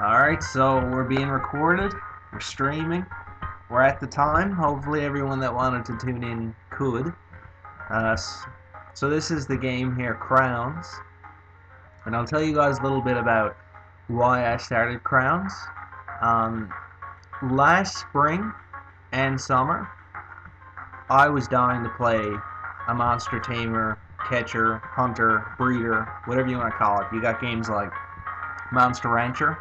Alright, so we're being recorded, we're streaming, we're at the time. Hopefully everyone that wanted to tune in could. Uh, so this is the game here, Crowns, and I'll tell you guys a little bit about why I started Crowns. Um, Last spring and summer, I was dying to play a monster tamer, catcher, hunter, breeder, whatever you want to call it. You got games like Monster Rancher,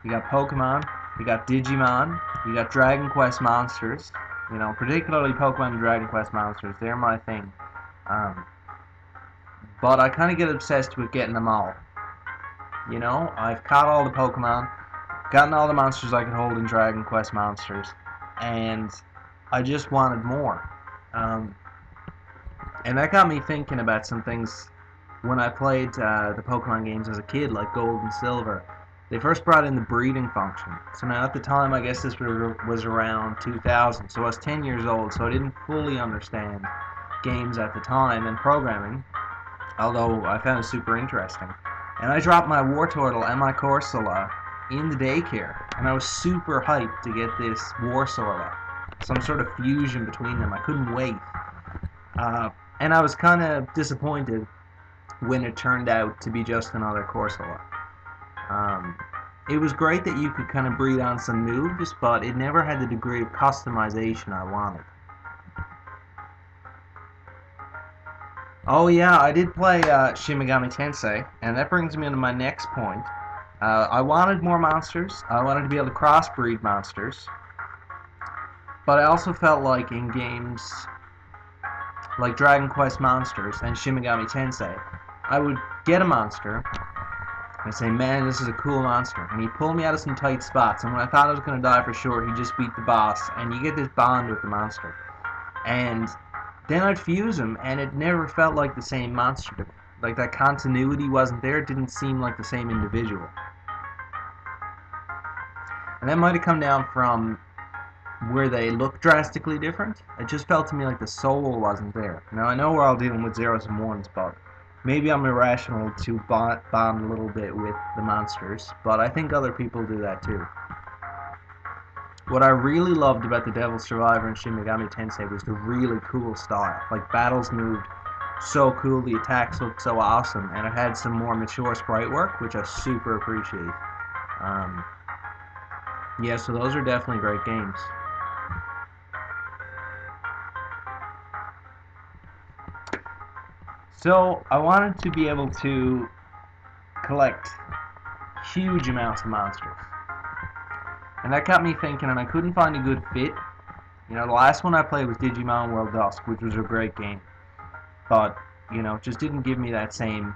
you got Pokemon, you got Digimon, you got Dragon Quest monsters. You know, particularly Pokemon and Dragon Quest monsters, they're my thing. Um, but I kind of get obsessed with getting them all. You know, I've caught all the Pokemon, gotten all the monsters I could hold in Dragon Quest monsters, and I just wanted more. Um, and that got me thinking about some things when I played the Pokemon games as a kid, like Gold and Silver. They first brought in the breeding function. So now at the time, I guess this was around 2000. So I was 10 years old, so I didn't fully understand games at the time and programming, although I found it super interesting. And I dropped my Wartortle and my Corsola in the daycare, and I was super hyped to get this Warsorla, some sort of fusion between them. I couldn't wait. And I was kind of disappointed when it turned out to be just another Corsola. It was great that you could kind of breed on some moves, but it never had the degree of customization I wanted. Oh yeah, I did play Shin Megami Tensei, and that brings me into my next point. I wanted more monsters. I wanted to be able to crossbreed monsters, but I also felt like in games like Dragon Quest Monsters and Shin Megami Tensei, I would get a monster and say, man, this is a cool monster. And he'd pull me out of some tight spots, and when I thought I was going to die for sure, he'd just beat the boss, and you get this bond with the monster. And then I'd fuse him, and it never felt like the same monster to me. Like, that continuity wasn't there. It didn't seem like the same individual. And that might have come down from where they look drastically different. It just felt to me like the soul wasn't there. Now, I know we're all dealing with zeros and ones, but maybe I'm irrational to bond a little bit with the monsters, but I think other people do that too. What I really loved about the Devil Survivor and Shin Megami Tensei was the really cool style. Like, battles moved so cool, the attacks looked so awesome, and it had some more mature sprite work, which I super appreciate. Yeah, so those are definitely great games. So I wanted to be able to collect huge amounts of monsters. And that got me thinking, and I couldn't find a good fit. You know, the last one I played was Digimon World Dusk, which was a great game. But, you know, just didn't give me that same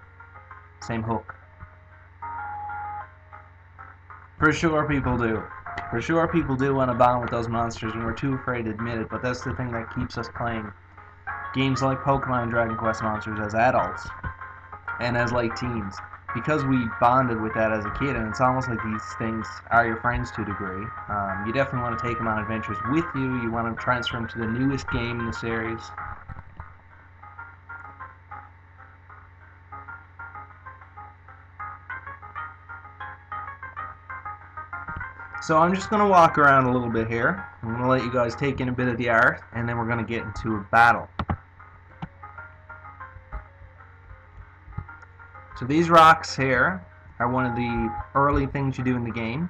hook. For sure people do. For sure people do want to bond with those monsters, and we're too afraid to admit it, but that's the thing that keeps us playing games like Pokemon and Dragon Quest monsters as adults and as late teens, because we bonded with that as a kid, and it's almost like these things are your friends to a degree. You definitely want to take them on adventures with you. You want to transfer them to the newest game in the series. So I'm just going to walk around a little bit here. I'm going to let you guys take in a bit of the art, and then we're going to get into a battle. So these rocks here are one of the early things you do in the game.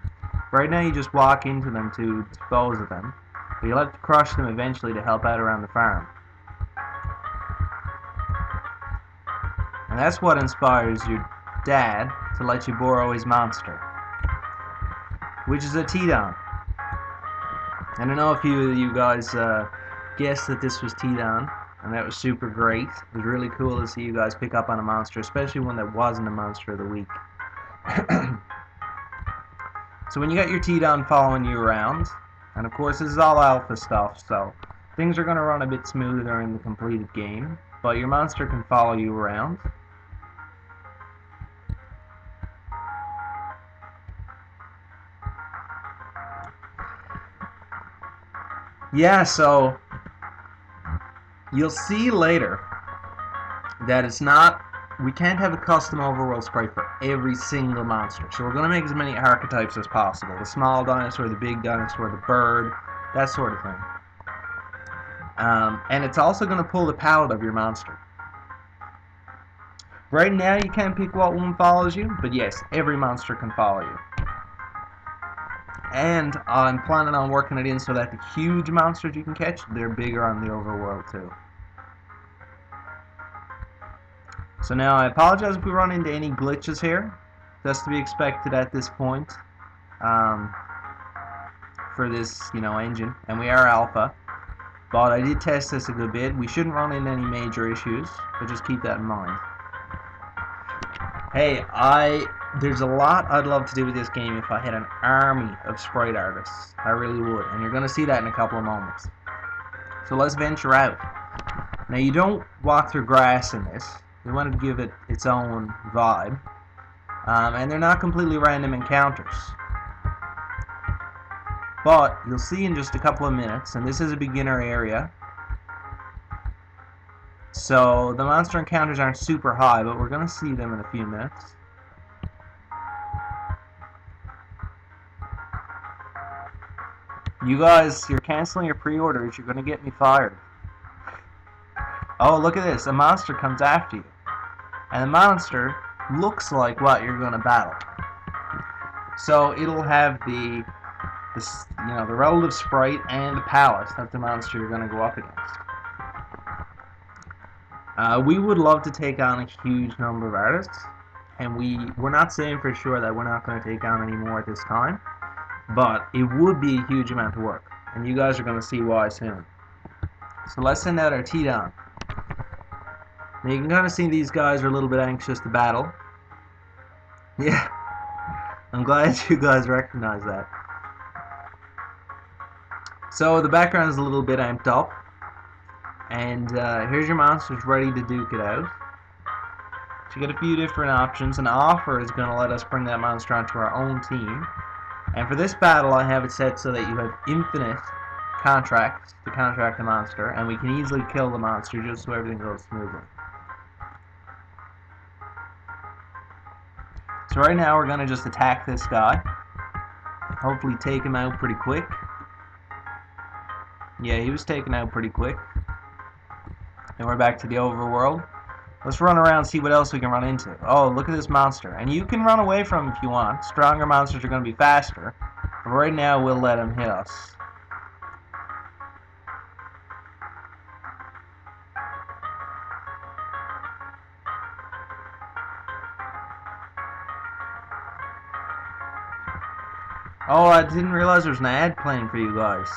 Right now you just walk into them to dispose of them, but you'll have to crush them eventually to help out around the farm. And that's what inspires your dad to let you borrow his monster, which is a Tidon. I don't know if you guys guessed that this was Tidon, and that was super great. It was really cool to see you guys pick up on a monster, especially one that wasn't a monster of the week. So when you got your Tidon following you around, and of course this is all alpha stuff, so things are going to run a bit smoother in the completed game, but your monster can follow you around. Yeah, so you'll see later that it's not we can't have a custom overworld sprite for every single monster. So we're going to make as many archetypes as possible. The small dinosaur, the big dinosaur, the bird, that sort of thing. And it's also going to pull the palette of your monster. Right now you can't pick what one follows you, but yes, every monster can follow you. And I'm planning on working it in so that the huge monsters you can catch, they're bigger on the overworld too. So now I apologize if we run into any glitches here. That's to be expected at this point for this, engine. And we are alpha. But I did test this a good bit. We shouldn't run into any major issues, but just keep that in mind. Hey, there's a lot I'd love to do with this game if I had an army of sprite artists. I really would. And you're going to see that in a couple of moments. So let's venture out. Now you don't walk through grass in this. We wanted to give it its own vibe. And they're not completely random encounters. But you'll see in just a couple of minutes, and this is a beginner area. So the monster encounters aren't super high, but we're going to see them in a few minutes. You guys, you're canceling your pre-orders. You're going to get me fired. Oh, look at this. A monster comes after you. And the monster looks like what you're going to battle. So it'll have the relative sprite and the palette of the monster you're going to go up against. We would love to take on a huge number of artists, and we're not saying for sure that we're not going to take on any more at this time, but it would be a huge amount of work, and you guys are going to see why soon. So let's send out our T-Don. Now you can kind of see these guys are a little bit anxious to battle. Yeah, I'm glad you guys recognize that. So the background is a little bit amped up, and here's your monsters ready to duke it out. So you get a few different options. An offer is going to let us bring that monster onto our own team, and for this battle I have it set so that you have infinite contracts to contract the monster, and we can easily kill the monster just so everything goes smoothly. So right now we're going to just attack this guy, hopefully take him out pretty quick. Yeah, he was taken out pretty quick. And we're back to the overworld. Let's run around and see what else we can run into. Oh, look at this monster. And you can run away from him if you want. Stronger monsters are going to be faster. But right now, we'll let him hit us. Oh, I didn't realize there was an ad playing for you guys.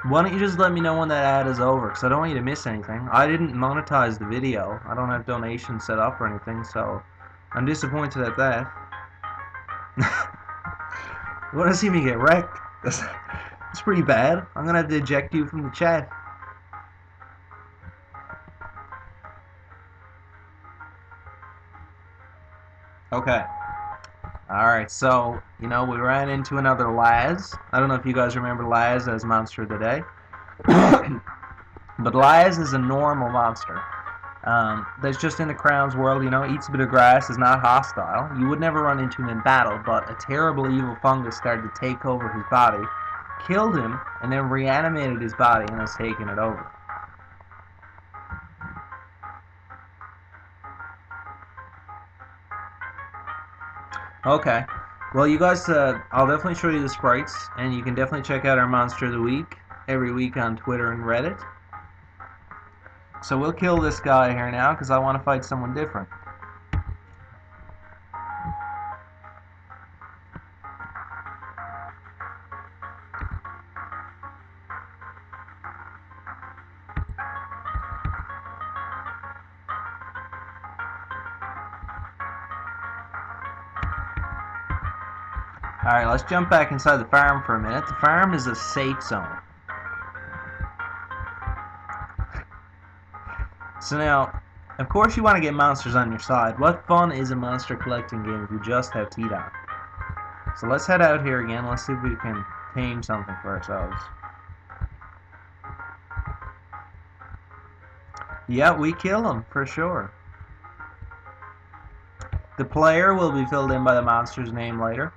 Why don't you just let me know when that ad is over, because I don't want you to miss anything. I didn't monetize the video. I don't have donations set up or anything, so I'm disappointed at that. You want to see me get wrecked? That's pretty bad. I'm going to have to eject you from the chat. Okay. Alright, so, we ran into another Laz. I don't know if you guys remember Laz as Monster of the Day. But Laz is a normal monster. That's just in the Crown's world, eats a bit of grass, is not hostile. You would never run into him in battle, but a terrible evil fungus started to take over his body, killed him, and then reanimated his body and has taken it over. Okay, well you guys, I'll definitely show you the sprites, and you can definitely check out our Monster of the Week every week on Twitter and Reddit. So we'll kill this guy here now, because I want to fight someone different. Alright, let's jump back inside the farm for a minute. The farm is a safe zone. So now, of course you want to get monsters on your side. What fun is a monster collecting game if you just have T-Don? So let's head out here again. Let's see if we can tame something for ourselves. Yeah, we kill them, for sure. The player will be filled in by the monster's name later.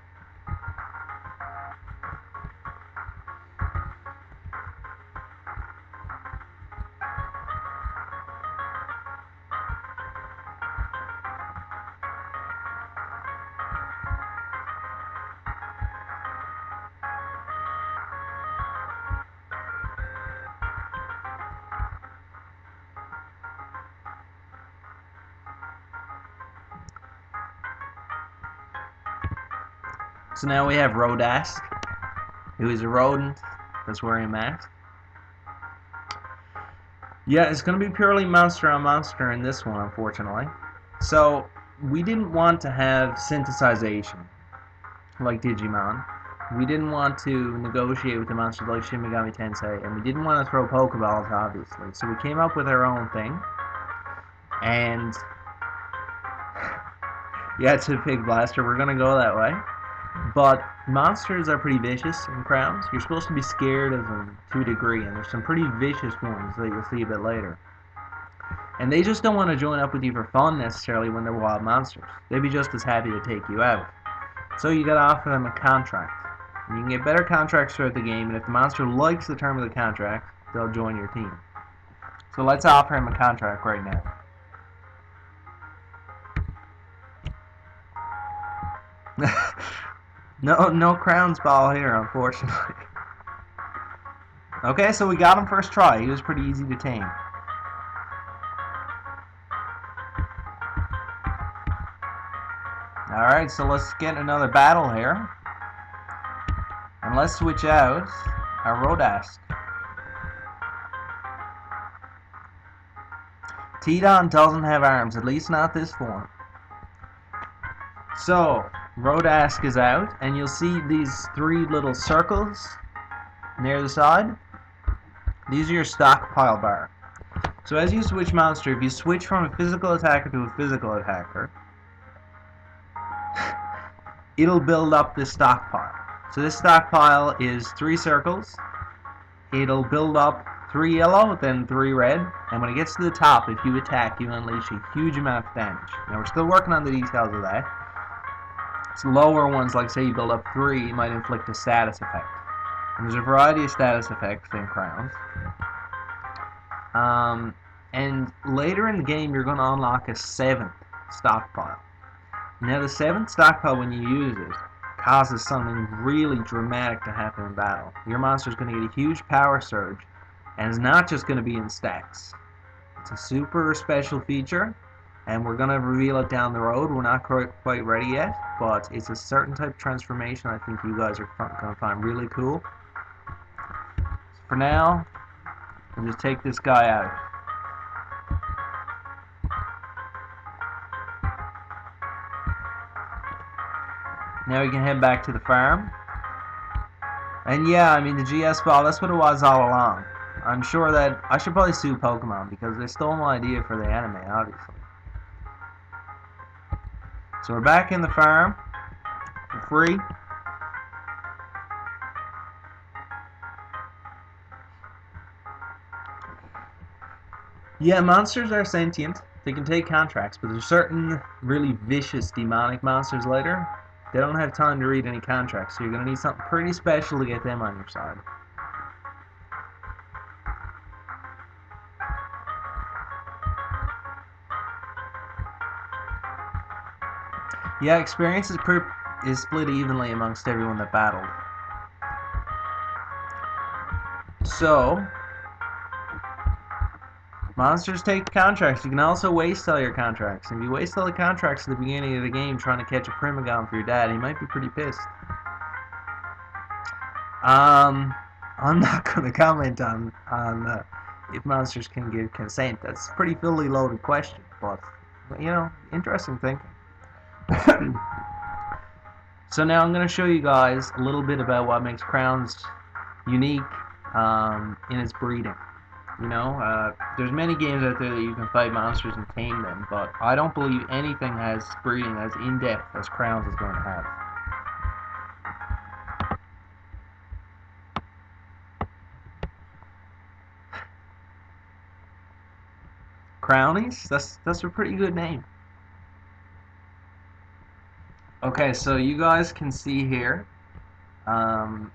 So now we have Rodask, who is a rodent that's wearing a mask. Yeah, it's going to be purely monster on monster in this one, unfortunately. So, we didn't want to have synthesization, like Digimon. We didn't want to negotiate with the monsters like Shin Megami Tensei, and we didn't want to throw Pokeballs, obviously. So we came up with our own thing, and yeah, it's a Pig Blaster. We're going to go that way. But monsters are pretty vicious in Crowns. You're supposed to be scared of them to a degree, and there's some pretty vicious ones that you'll see a bit later. And they just don't want to join up with you for fun necessarily when they're wild monsters. They'd be just as happy to take you out. So you gotta offer them a contract. And you can get better contracts throughout the game, and if the monster likes the term of the contract, they'll join your team. So let's offer him a contract right now. No Crowns ball here, unfortunately. Okay, so we got him first try. He was pretty easy to tame. Alright, so let's get another battle here. And let's switch out our Rodask. Tidon doesn't have arms, at least not this form. So, Rodask is out, and you'll see these three little circles near the side. These are your stockpile bar. So as you switch monster, if you switch from a physical attacker to a physical attacker, it'll build up this stockpile. So this stockpile is 3 circles. It'll build up 3 yellow, then 3 red, and when it gets to the top, if you attack, you unleash a huge amount of damage. Now we're still working on the details of that. So lower ones, like say you build up 3, might inflict a status effect. And there's a variety of status effects in Crowns. And later in the game, you're going to unlock a 7th stockpile. Now the 7th stockpile, when you use it, causes something really dramatic to happen in battle. Your monster's going to get a huge power surge, and it's not just going to be in stats. It's a super special feature, and we're going to reveal it down the road. We're not quite ready yet, but it's a certain type of transformation I think you guys are going to find really cool. So for now, we'll just take this guy out. Now we can head back to the farm. And yeah, I mean, the GS ball, that's what it was all along. I'm sure that I should probably sue Pokemon because they stole my idea for the anime, obviously. So we're back in the farm for free. Yeah, monsters are sentient. They can take contracts, but there's certain really vicious demonic monsters later. They don't have time to read any contracts, so you're going to need something pretty special to get them on your side. Yeah, experience is split evenly amongst everyone that battled. So, monsters take contracts. You can also waste all your contracts. If you waste all the contracts at the beginning of the game trying to catch a Primagon for your dad, he might be pretty pissed. I'm not going to comment on if monsters can give consent. That's a pretty fully loaded question, but, you know, interesting thinking. So now I'm going to show you guys a little bit about what makes Crowns unique in its breeding. You know, there's many games out there that you can fight monsters and tame them, but I don't believe anything has breeding as in-depth as Crowns is going to have. Crownies? That's a pretty good name. Okay, so you guys can see here, um,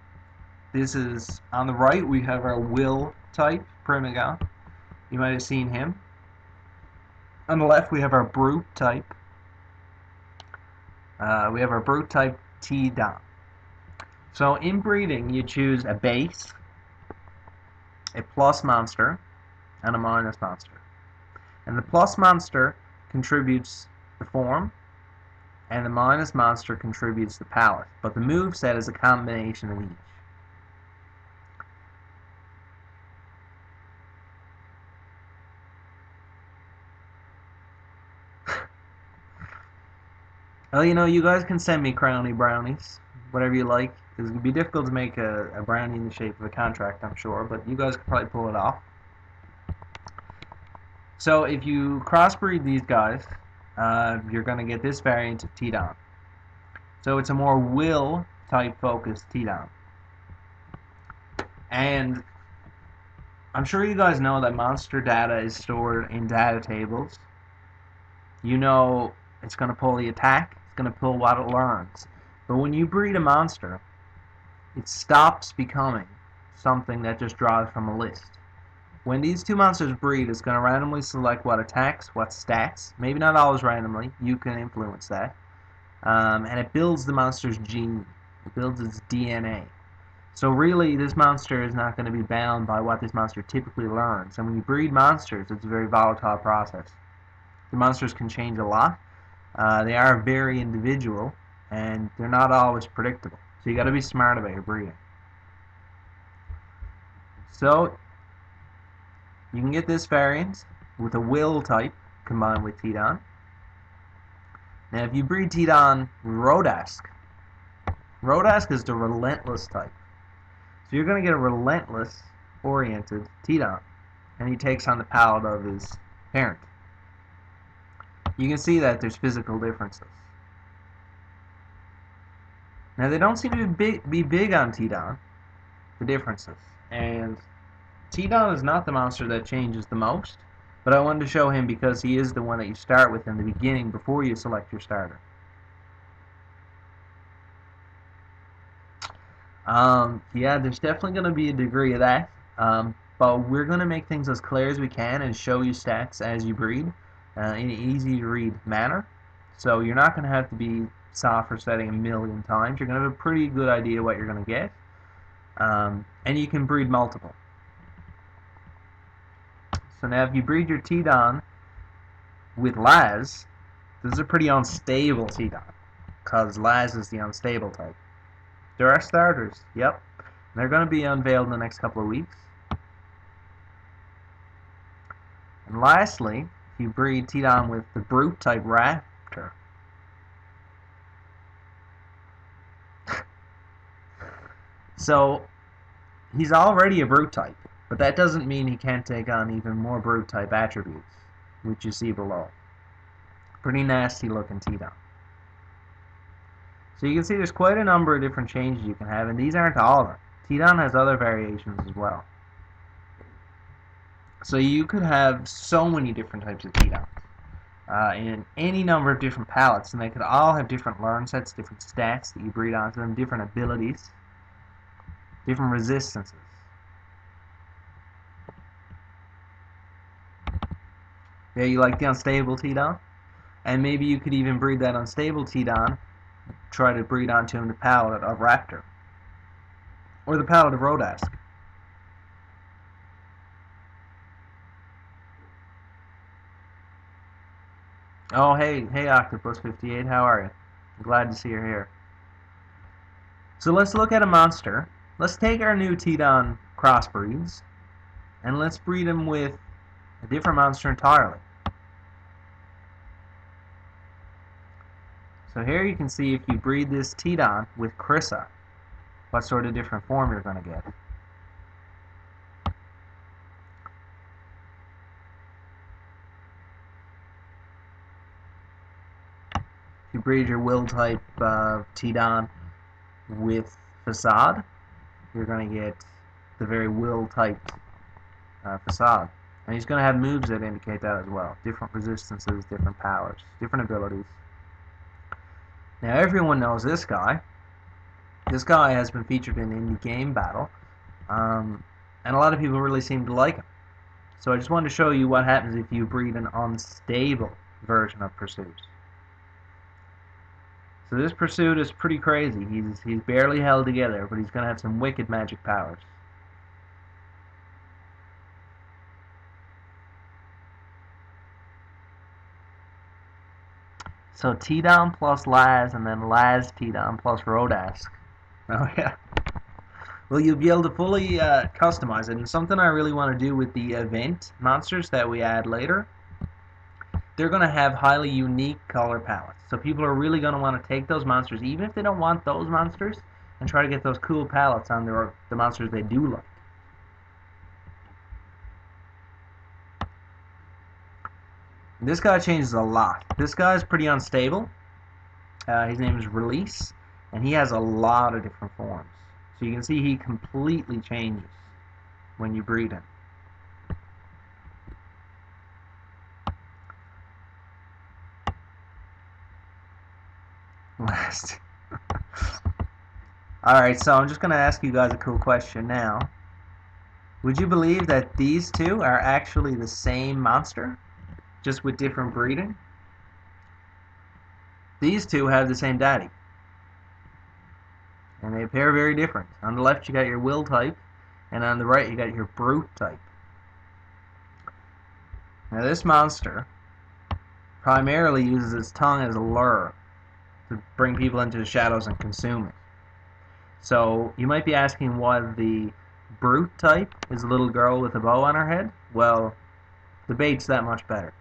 this is on the right. We have our will type Primigon. You might have seen him. On the left, we have our brute type. We have our brute type T-Dom. So in breeding, you choose a base, a plus monster, and a minus monster. And the plus monster contributes the form, and the minus monster contributes the palette. But the move set is a combination of each. Well, you guys can send me crowny brownies, whatever you like. It's going to be difficult to make a brownie in the shape of a contract, I'm sure, but you guys could probably pull it off. So if you crossbreed these guys, you're going to get this variant of T-Dom. So it's a more will type focused T-Dom. And I'm sure you guys know that monster data is stored in data tables. You know it's going to pull the attack, it's going to pull what it learns. But when you breed a monster, it stops becoming something that just draws from a list. When these two monsters breed, it's going to randomly select what attacks, what stats. Maybe not always randomly, you can influence that. And it builds the monster's gene. It builds its DNA. So really, this monster is not going to be bound by what this monster typically learns. And when you breed monsters, it's a very volatile process. The monsters can change a lot. They are very individual, and they're not always predictable. So you got to be smart about your breeding. So you can get this variant with a will type combined with T-Don. Now if you breed T-Don with Rodask, Rodask is the relentless type. So you're going to get a relentless oriented T-Don, and he takes on the palette of his parent. You can see that there's physical differences. Now they don't seem to be big on T-Don, the differences. And T-Don is not the monster that changes the most, but I wanted to show him because he is the one that you start with in the beginning before you select your starter. Yeah, there's definitely going to be a degree of that, but we're going to make things as clear as we can and show you stats as you breed in an easy to read manner. So you're not going to have to be software setting a million times. You're going to have a pretty good idea what you're going to get, and you can breed multiple. So now if you breed your T-Don with Laz, this is a pretty unstable T-Don, because Laz is the unstable type. There are starters, yep. They're going to be unveiled in the next couple of weeks. And lastly, if you breed T-Don with the brute type Raptor, so he's already a brute type, but that doesn't mean he can't take on even more brute type attributes, which you see below. Pretty nasty looking T-Don. So you can see there's quite a number of different changes you can have, and these aren't all of them. T-Don has other variations as well. So you could have so many different types of T-Dons in any number of different palettes, and they could all have different learn sets, different stats that you breed onto them, different abilities, different resistances. Yeah, you like the unstable T-Don? And maybe you could even breed that unstable T-Don, try to breed onto him the palette of Raptor. Or the palette of Rodask. Oh, hey Octopus58, how are you? I'm glad to see you're here. So let's look at a monster. Let's take our new T-Don crossbreeds, and let's breed him with a different monster entirely. So here you can see if you breed this T-Don with Krissa, what sort of different form you're going to get. If you breed your will type T-Don with Facade, you're going to get the very will type Facade. And he's going to have moves that indicate that as well. Different resistances, different powers, different abilities. Now everyone knows this guy. This guy has been featured in Indie Game Battle, and a lot of people really seem to like him. So I just wanted to show you what happens if you breed an unstable version of Pursuit. So this Pursuit is pretty crazy. He's barely held together, but he's going to have some wicked magic powers. So T-Dom plus Laz, and then Laz T-Dom plus Rodask. Oh yeah. Well, you'll be able to fully customize it, and something I really want to do with the event monsters that we add later, they're going to have highly unique color palettes. So people are really going to want to take those monsters, even if they don't want those monsters, and try to get those cool palettes on the monsters they do like. This guy changes a lot. This guy is pretty unstable. His name is Release, and he has a lot of different forms. So you can see he completely changes when you breed him. Last. Alright, so I'm just going to ask you guys a cool question now. Would you believe that these two are actually the same monster, just with different breeding? These two have the same daddy, and they appear very different. On the left you got your Will type, and on the right you got your Brute type. Now this monster primarily uses its tongue as a lure to bring people into the shadows and consume it. So you might be asking why the Brute type is a little girl with a bow on her head. Well, the bait's that much better.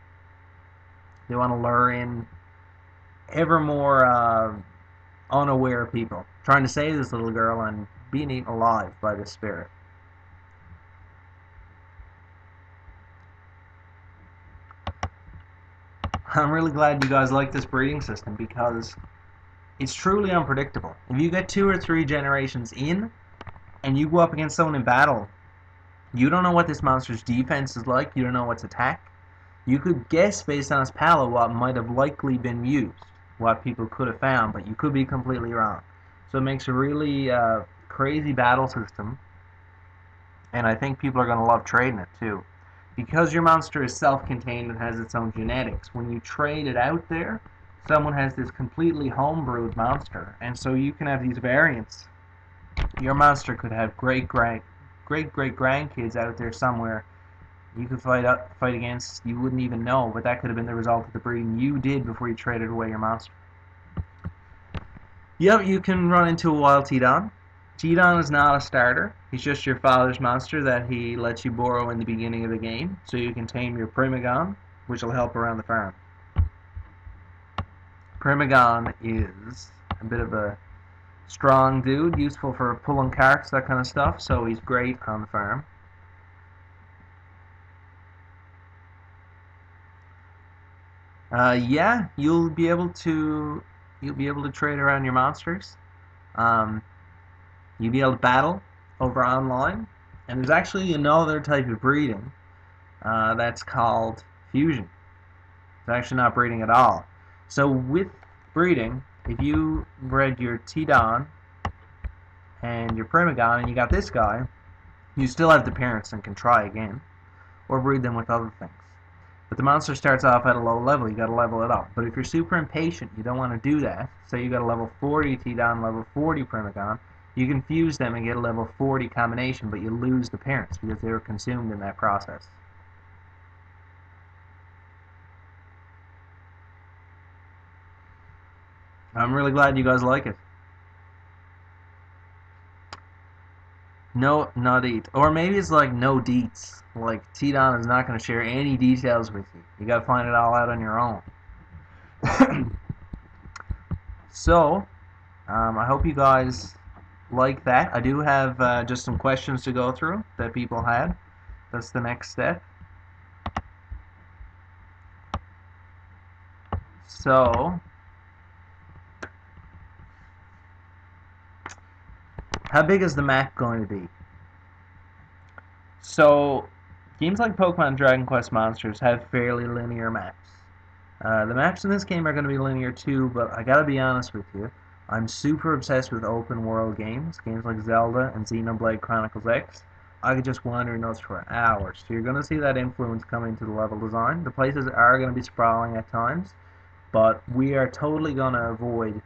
They want to lure in ever more unaware people, trying to save this little girl and being eaten alive by this spirit. I'm really glad you guys like this breeding system because it's truly unpredictable. If you get 2 or 3 generations in and you go up against someone in battle, you don't know what this monster's defense is like, you don't know what's attack. You could guess based on its palette what might have likely been used, what people could have found, but you could be completely wrong. So it makes a really crazy battle system, and I think people are going to love trading it too. Because your monster is self-contained and has its own genetics, when you trade it out there, someone has this completely homebrewed monster, and so you can have these variants. Your monster could have great-great-grandkids out there somewhere you could fight against, you wouldn't even know, but that could have been the result of the breeding you did before you traded away your monster. Yep, you can run into a wild T-Don. T-Don is not a starter. He's just your father's monster that he lets you borrow in the beginning of the game, so you can tame your Primagon, which will help around the farm. Primagon is a bit of a strong dude, useful for pulling carts, that kind of stuff, so he's great on the farm. Yeah, you'll be able to trade around your monsters. You'll be able to battle over online, and there's actually another type of breeding that's called fusion. It's actually not breeding at all. So with breeding, if you bred your T-Don and your Primagon and you got this guy, you still have the parents and can try again, or breed them with other things. But the monster starts off at a low level, you gotta level it up. But if you're super impatient, you don't want to do that, say you got a level 40 T-Don, level 40 Primagon, you can fuse them and get a level 40 combination, but you lose the parents because they were consumed in that process. I'm really glad you guys like it. No, not eat. Or maybe it's like no deets. Like T-Don is not going to share any details with you. You got to find it all out on your own. So, I hope you guys like that. I do have just some questions to go through that people had. That's the next step. So, how big is the map going to be? So, games like Pokemon and Dragon Quest Monsters have fairly linear maps. The maps in this game are going to be linear too, but I gotta be honest with you, I'm super obsessed with open world games like Zelda and Xenoblade Chronicles X. I could just wander in those for hours. So you're going to see that influence coming to the level design. The places are going to be sprawling at times, but we are totally going to avoid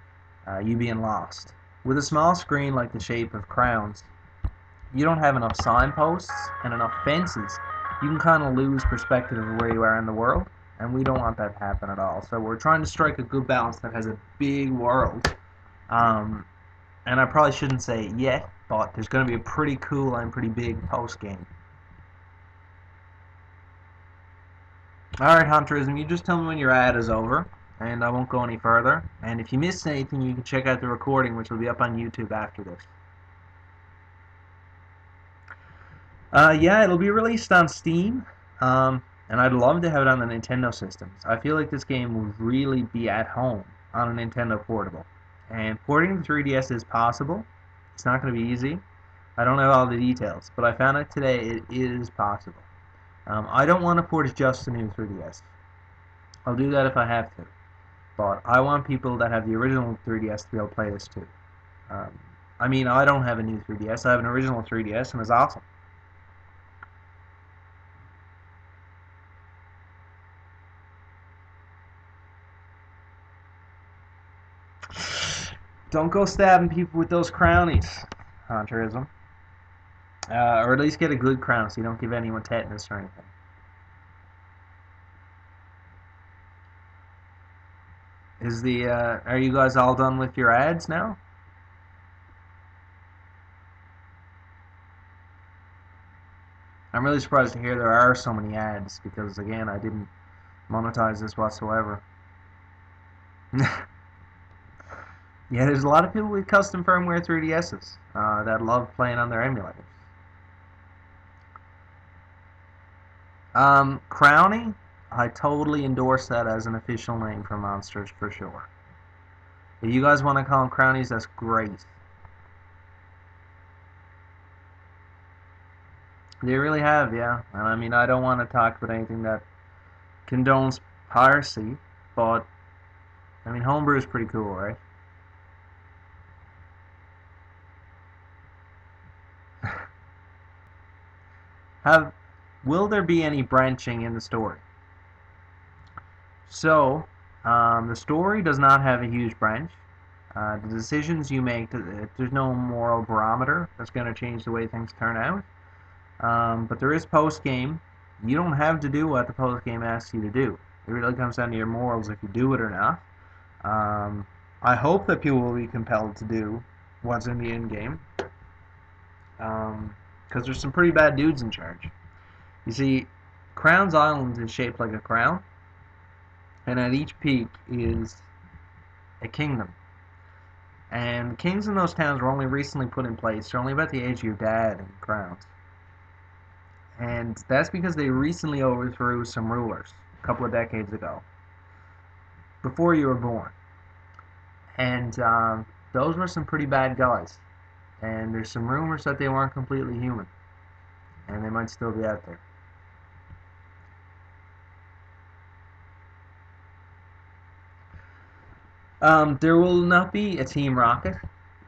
you being lost. With a small screen like the shape of Crowns, you don't have enough signposts and enough fences. You can kind of lose perspective of where you are in the world, and we don't want that to happen at all. So we're trying to strike a good balance that has a big world. Um, and I probably shouldn't say it yet, but there's going to be a pretty cool and pretty big post game. Alright, Hunterism, you just tell me when your ad is over, and I won't go any further. And if you missed anything, you can check out the recording, which will be up on YouTube after this. Yeah, it'll be released on Steam, and I'd love to have it on the Nintendo systems. I feel like this game will really be at home on a Nintendo Portable. And porting the 3DS is possible. It's not going to be easy. I don't have all the details, but I found out today it is possible. I don't want to port just the new 3DS. I'll do that if I have to. But I want people that have the original 3DS to be able to play this too. I mean, I don't have a new 3DS. I have an original 3DS, and it's awesome. Don't go stabbing people with those crownies, Hunterism. Or at least get a good crown so you don't give anyone tetanus or anything. Are you guys all done with your ads now? I'm really surprised to hear there are so many ads because, again, I didn't monetize this whatsoever. Yeah, there's a lot of people with custom firmware 3DSs that love playing on their emulators. Crowny, I totally endorse that as an official name for monsters for sure. If you guys want to call them Crownies, that's great. They really have, yeah. And I mean, I don't want to talk about anything that condones piracy, but I mean, homebrew is pretty cool, right? Have Will there be any branching in the story? So, the story does not have a huge branch. The decisions you make, there's no moral barometer that's going to change the way things turn out. But there is post-game. You don't have to do what the post-game asks you to do. It really comes down to your morals if you do it or not. I hope that people will be compelled to do what's in the end-game. Because there's some pretty bad dudes in charge. You see, Crown's Island is shaped like a crown, and at each peak is a kingdom. And the kings in those towns were only recently put in place. They're only about the age of your dad in Crowns. And that's because they recently overthrew some rulers a couple of decades ago, before you were born. And those were some pretty bad guys. And there's some rumors that they weren't completely human. And they might still be out there. There will not be a Team Rocket.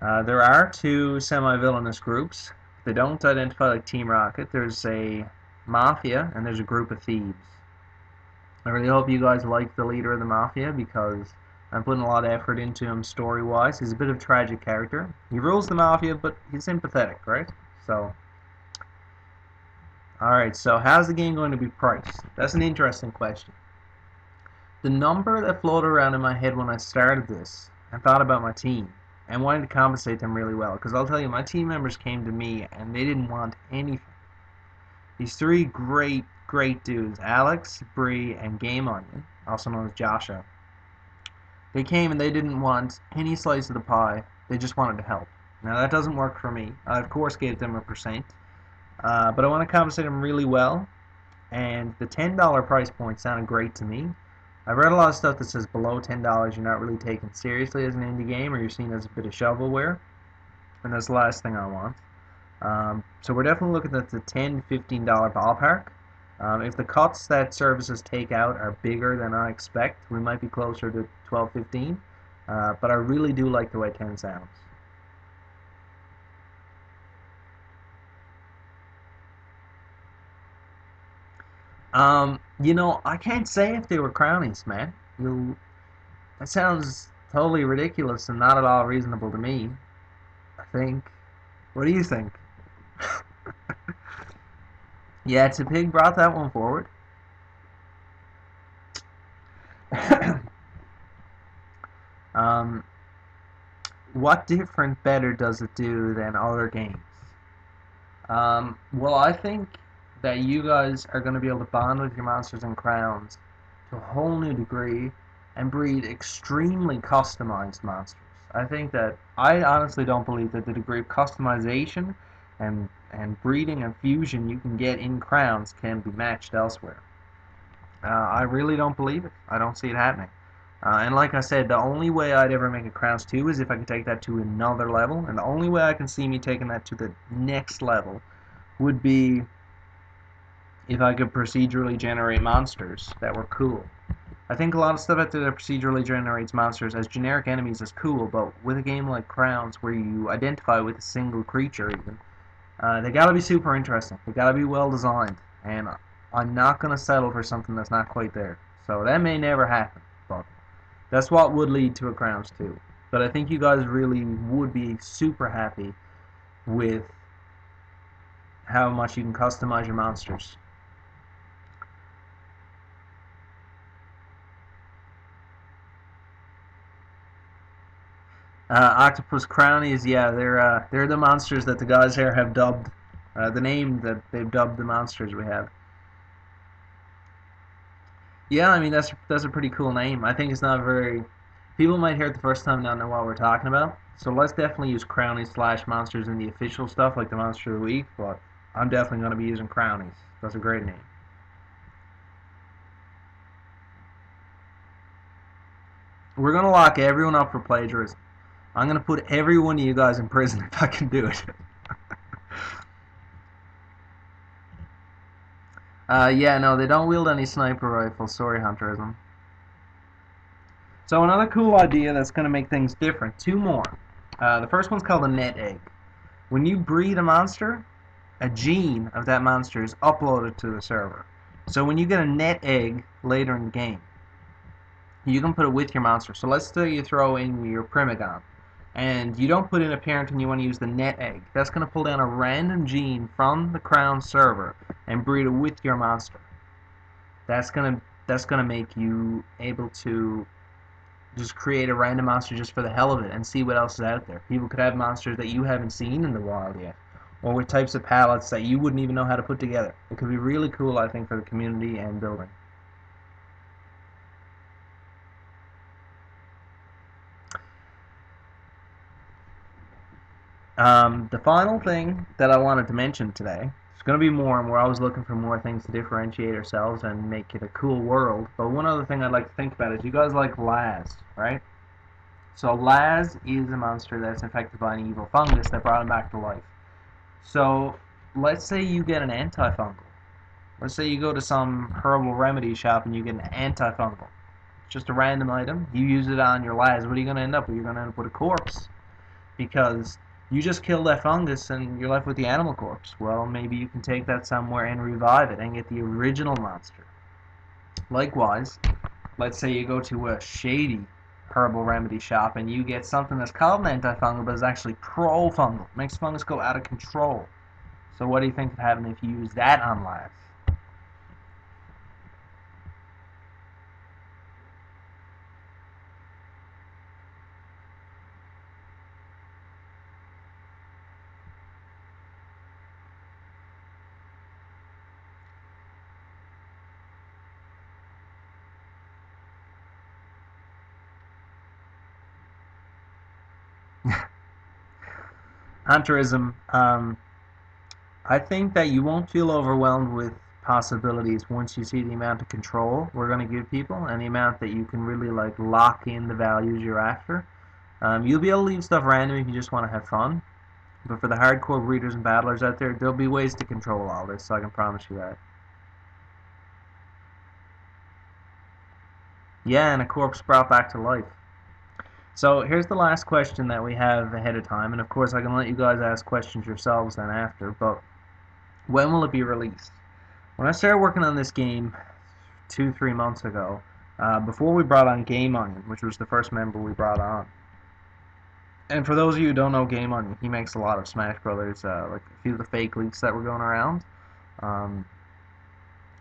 There are two semi-villainous groups. They don't identify like Team Rocket. There's a Mafia, and there's a group of thieves. I really hope you guys like the leader of the Mafia, because I'm putting a lot of effort into him story-wise. He's a bit of a tragic character. He rules the Mafia, but he's sympathetic, right? So, alright, so how's the game going to be priced? That's an interesting question. The number that floated around in my head when I started this, I thought about my team and wanted to compensate them really well. Because I'll tell you, my team members came to me and they didn't want anything. These three great dudes, Alex, Bree, and Game Onion, also known as Joshua, they came and they didn't want any slice of the pie. They just wanted to help. Now that doesn't work for me. I of course gave them a percent, but I want to compensate them really well. And the $10 price point sounded great to me. I've read a lot of stuff that says below $10 you're not really taken seriously as an indie game, or you're seen as a bit of shovelware, and that's the last thing I want. So we're definitely looking at the $10 to $15 ballpark. If the cuts that services take out are bigger than I expect, we might be closer to 12, 15. But I really do like the way 10 sounds. I can't say if they were crownies, man. That sounds totally ridiculous and not at all reasonable to me. I think. What do you think? Yeah, it's a pig brought that one forward. um, what different better does it do than other games? Well, I think that you guys are going to be able to bond with your monsters and crowns to a whole new degree and breed extremely customized monsters. I honestly don't believe that the degree of customization and breeding and fusion you can get in crowns can be matched elsewhere. I really don't believe it. I don't see it happening. And like I said, the only way I'd ever make a Crowns 2 is if I could take that to another level. And the only way I can see me taking that to the next level would be if I could procedurally generate monsters that were cool. I think a lot of stuff out there that procedurally generates monsters as generic enemies is cool, but with a game like Crowns where you identify with a single creature even, they gotta be super interesting. They gotta be well designed. And I'm not gonna settle for something that's not quite there. So that may never happen, but that's what would lead to a Crowns 2. But I think you guys really would be super happy with how much you can customize your monsters. Octopus Crownies, yeah, they're the monsters that the guys here have dubbed, the name that they've dubbed the monsters we have. Yeah, I mean that's a pretty cool name. I think it's not very. People might hear it the first time and not know what we're talking about. So let's definitely use Crownies slash monsters in the official stuff like the Monster of the Week. But I'm definitely going to be using Crownies. That's a great name. We're going to lock everyone up for plagiarism. I'm going to put every one of you guys in prison if I can do it. Yeah, no, they don't wield any sniper rifles. Sorry, Hunterism. So another cool idea that's going to make things different. Two more. The first one's called a net egg. When you breed a monster, a gene of that monster is uploaded to the server. So when you get a net egg later in the game, you can put it with your monster. So let's say you throw in your Primagon, and you don't put in a parent and you want to use the net egg. That's going to pull down a random gene from the Crown server and breed it with your monster. That's gonna make you able to just create a random monster just for the hell of it and see what else is out there. People could have monsters that you haven't seen in the wild yet, or with types of palettes that you wouldn't even know how to put together. It could be really cool, I think, for the community and building. The final thing that I wanted to mention today is going to be more, and we're always looking for more things to differentiate ourselves and make it a cool world. But one other thing I'd like to think about is you guys like Laz, right? So Laz is a monster that's infected by an evil fungus that brought him back to life. So let's say you get an antifungal. Let's say you go to some herbal remedy shop and you get an antifungal. It's just a random item. You use it on your Laz. What are you going to end up with? You're going to end up with a corpse. Because you just killed that fungus and you're left with the animal corpse. Well, maybe you can take that somewhere and revive it and get the original monster. Likewise, let's say you go to a shady herbal remedy shop and you get something that's called an antifungal but is actually pro-fungal. Makes fungus go out of control. So what do you think would happen if you use that on live? Hunterism. I think that you won't feel overwhelmed with possibilities once you see the amount of control we're going to give people and the amount that you can really like lock in the values you're after. You'll be able to leave stuff random if you just want to have fun, but for the hardcore breeders and battlers out there, there'll be ways to control all this, so I can promise you that. Yeah, and a corpse brought back to life. So here's the last question that we have ahead of time, and of course I can let you guys ask questions yourselves then after, but when will it be released? When I started working on this game 2-3 months ago, before we brought on Game Onion, which was the first member we brought on. And for those of you who don't know Game Onion, he makes a lot of Smash Brothers, like a few of the fake leaks that were going around. A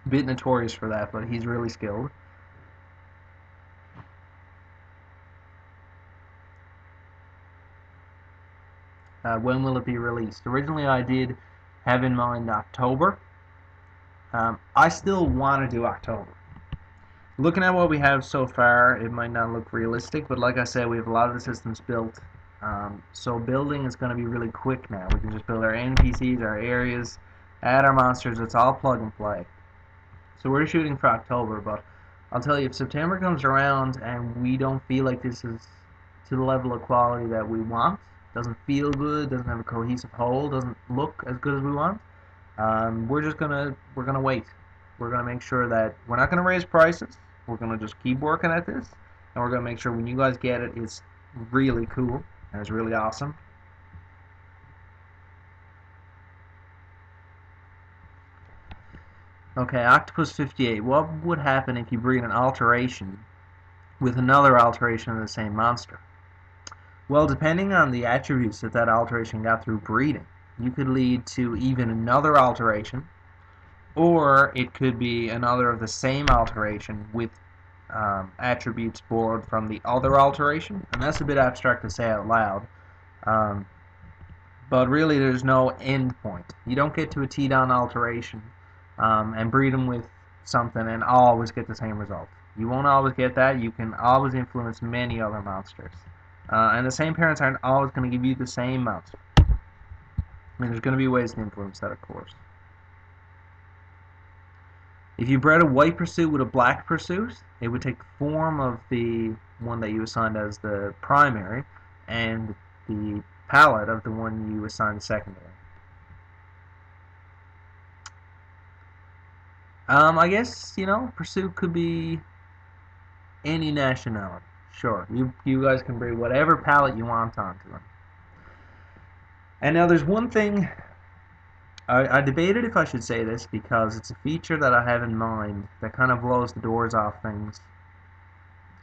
bit notorious for that, but he's really skilled. When will it be released? Originally I did have in mind October. I still want to do October. Looking at what we have so far, it might not look realistic, but like I said, we have a lot of the systems built. So building is going to be really quick now. We can just build our NPCs, our areas, add our monsters. It's all plug and play. So we're shooting for October, but I'll tell you, if September comes around and we don't feel like this is to the level of quality that we want, doesn't feel good, doesn't have a cohesive whole, doesn't look as good as we want, we're gonna wait. We're gonna make sure that we're not gonna raise prices. We're gonna just keep working at this, and we're gonna make sure when you guys get it, it's really cool and it's really awesome. Okay, Octopus 58. What would happen if you breed an alteration with another alteration of the same monster? Well, depending on the attributes that that alteration got through breeding, you could lead to even another alteration, or it could be another of the same alteration with attributes borrowed from the other alteration, and that's a bit abstract to say out loud. Um, but really, there's no end point. You don't get to a T-down alteration and breed them with something and always get the same result. You won't always get that. You can always influence many other monsters. And the same parents aren't always going to give you the same monster. I mean, there's going to be ways to influence that, of course. If you bred a white pursuit with a black pursuit, it would take the form of the one that you assigned as the primary and the palette of the one you assigned secondary. I guess, pursuit could be any nationality. Sure, you guys can breed whatever palette you want onto them. And now there's one thing, I debated if I should say this because it's a feature that I have in mind that kind of blows the doors off things,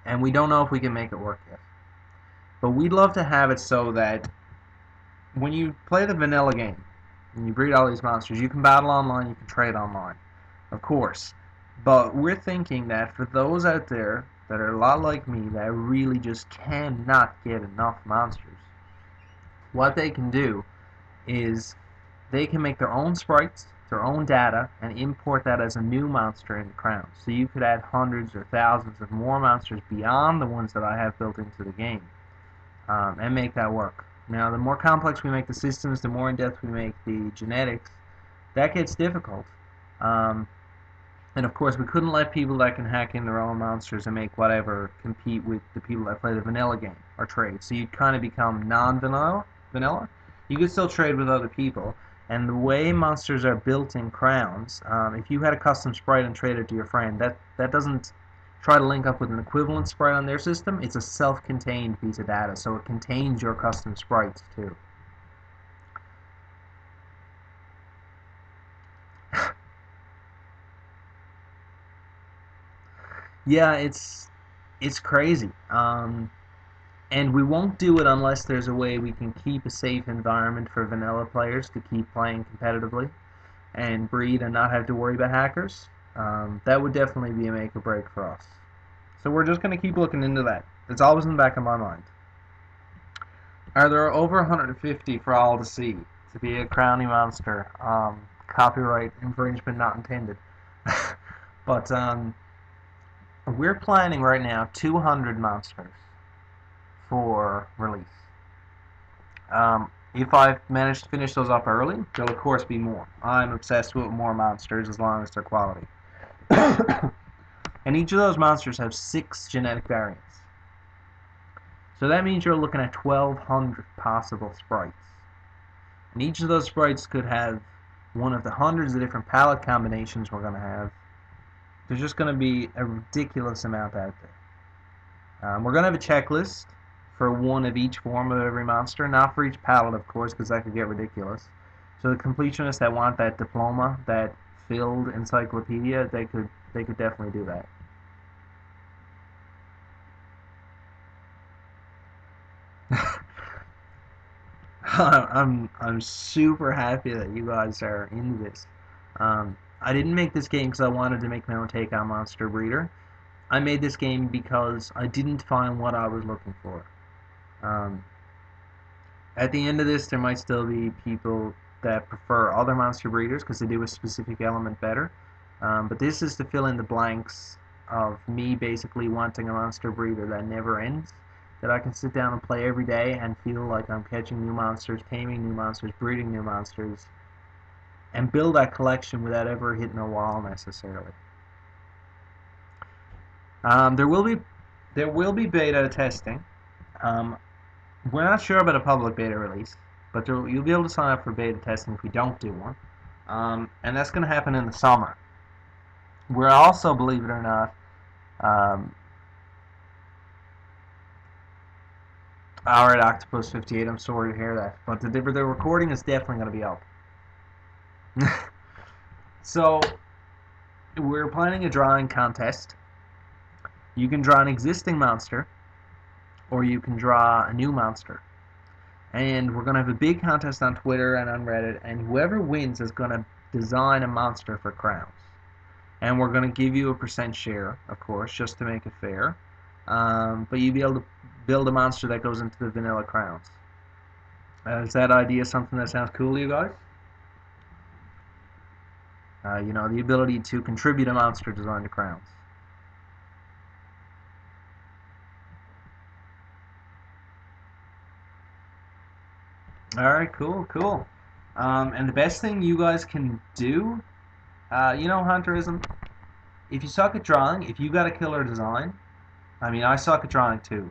and we don't know if we can make it work yet. But we'd love to have it so that when you play the vanilla game, and you breed all these monsters, you can battle online, you can trade online, of course. But we're thinking that for those out there that are a lot like me that really just cannot get enough monsters, what they can do is they can make their own sprites, their own data, and import that as a new monster into Crown. So you could add hundreds or thousands of more monsters beyond the ones that I have built into the game, and make that work. Now, the more complex we make the systems, the more in-depth we make the genetics, that gets difficult. And of course, we couldn't let people that can hack in their own monsters and make whatever compete with the people that play the vanilla game or trade. So you kind of become non-vanilla. You could still trade with other people. And the way monsters are built in Crowns, if you had a custom sprite and traded to your friend, that doesn't try to link up with an equivalent sprite on their system. It's a self-contained piece of data, so it contains your custom sprites too. Yeah, it's crazy. And we won't do it unless there's a way we can keep a safe environment for vanilla players to keep playing competitively and breed and not have to worry about hackers. That would definitely be a make or break for us. So we're just going to keep looking into that. It's always in the back of my mind. Are there over 150 for all to see to be a crowny monster? Copyright infringement not intended. But we're planning right now 200 monsters for release. If I manage to finish those up early, there'll of course be more. I'm obsessed with more monsters as long as they're quality. And each of those monsters have 6 genetic variants. So that means you're looking at 1,200 possible sprites. And each of those sprites could have one of the hundreds of different palette combinations we're going to have. There's just going to be a ridiculous amount out there. We're going to have a checklist for one of each form of every monster, not for each palette, of course, because that could get ridiculous. So the completionists that want that diploma, that filled encyclopedia, they could definitely do that. I'm super happy that you guys are into this. I didn't make this game because I wanted to make my own take on Monster Breeder. I made this game because I didn't find what I was looking for. Um, at the end of this, there might still be people that prefer other Monster Breeders because they do a specific element better. But this is to fill in the blanks of me basically wanting a Monster Breeder that never ends, that I can sit down and play every day and feel like I'm catching new monsters, taming new monsters, breeding new monsters, and build that collection without ever hitting a wall necessarily. There will be beta testing. Um, we're not sure about a public beta release, but you'll be able to sign up for beta testing if we don't do one, and that's going to happen in the summer. We're also, believe it or not, alright, Octopus58, I'm sorry to hear that, but the recording is definitely going to be up. So, we're planning a drawing contest. You can draw an existing monster, or you can draw a new monster. And we're going to have a big contest on Twitter and on Reddit, and whoever wins is going to design a monster for crowns. And we're going to give you a % share, of course, just to make it fair. But you'll be able to build a monster that goes into the vanilla crowns. Is that idea something that sounds cool to you guys? You know, the ability to contribute a monster design to crowns. Alright, cool. And the best thing you guys can do, you know, Hunterism, if you suck at drawing, if you got a killer design, I mean, I suck at drawing too.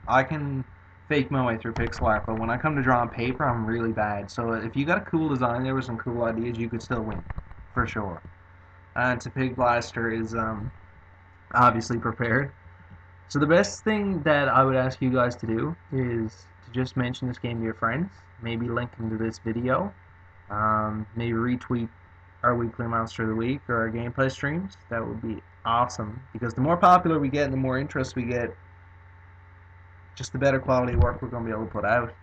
I can fake my way through pixel art, but when I come to draw on paper, I'm really bad. So if you got a cool design there with some cool ideas, you could still win, for sure. And Pig Blaster is obviously prepared. So the best thing that I would ask you guys to do is to just mention this game to your friends, maybe link them to this video, maybe retweet our weekly Monster of the Week or our gameplay streams. That would be awesome, because the more popular we get and the more interest we get, just the better quality work we're going to be able to put out.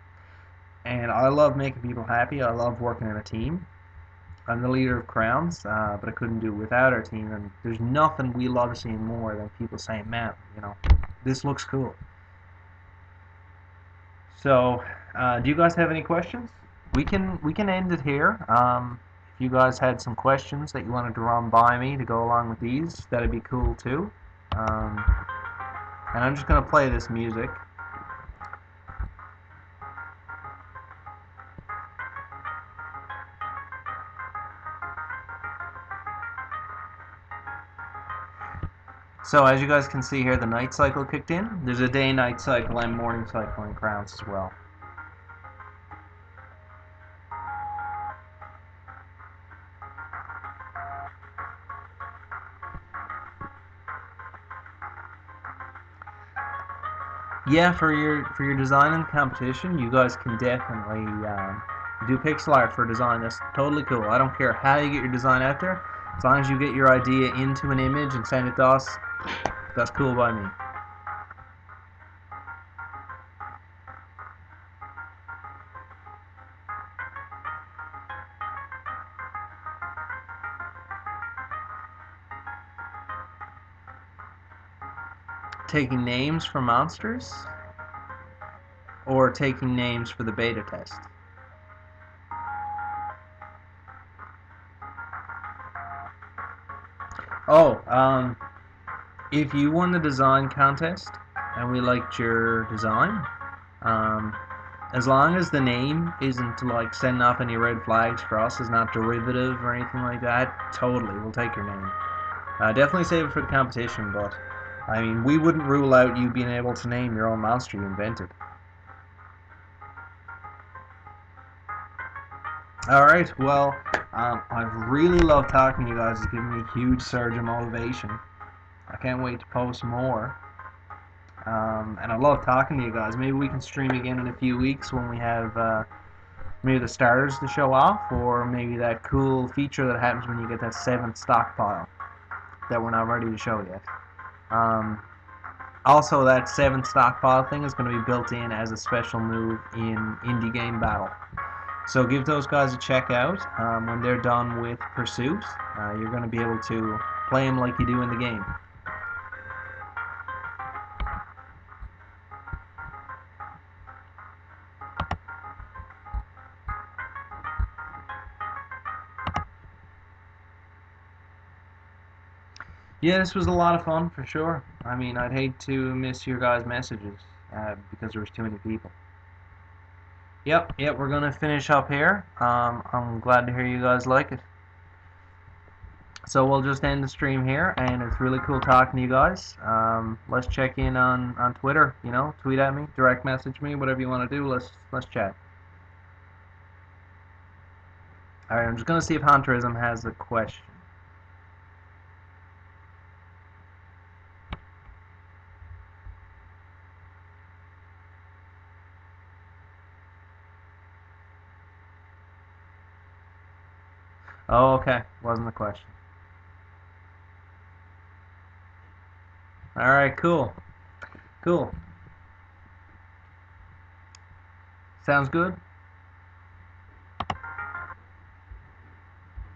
And I love making people happy. I love working in a team. I'm the leader of Crowns, but I couldn't do it without our team, and there's nothing we love seeing more than people saying, man, you know, this looks cool. So, do you guys have any questions? We can end it here. If you guys had some questions that you wanted to run by me to go along with these, that'd be cool too. And I'm just going to play this music. So as you guys can see here, the night cycle kicked in. There's a day-night cycle and morning cycle in Crowns as well. Yeah, for your design and competition, you guys can definitely do pixel art for design. That's totally cool. I don't care how you get your design out there, as long as you get your idea into an image and send it to us. That's cool by me. Taking names for monsters, or taking names for the beta test? Oh, if you won the design contest and we liked your design, as long as the name isn't like setting off any red flags for us, is not derivative or anything like that, totally, we'll take your name. Definitely save it for the competition, but I mean, we wouldn't rule out you being able to name your own monster you invented. Alright, well, I've really loved talking to you guys. It's given me a huge surge of motivation. I can't wait to post more. And I love talking to you guys. Maybe we can stream again in a few weeks when we have maybe the starters to show off, or maybe that cool feature that happens when you get that 7th stockpile that we're not ready to show yet. Also, that 7th stockpile thing is going to be built in as a special move in Indie Game Battle. So give those guys a check out. When they're done with Pursuit, you're going to be able to play them like you do in the game. Yeah, this was a lot of fun for sure. I mean, I'd hate to miss your guys' messages because there was too many people. Yep, we're gonna finish up here. I'm glad to hear you guys like it. So we'll just end the stream here, and it's really cool talking to you guys. Let's check in on Twitter. You know, tweet at me, direct message me, whatever you want to do. Let's chat. All right, I'm just gonna see if Hunterism has a question. Oh, okay, wasn't the question. All right, cool. Sounds good.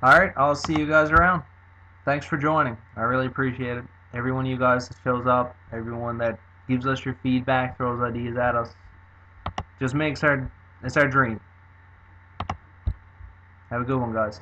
All right, I'll see you guys around. Thanks for joining. I really appreciate it. Every one of you guys that shows up, everyone that gives us your feedback, throws ideas at us, just makes it's our dream. Have a good one, guys.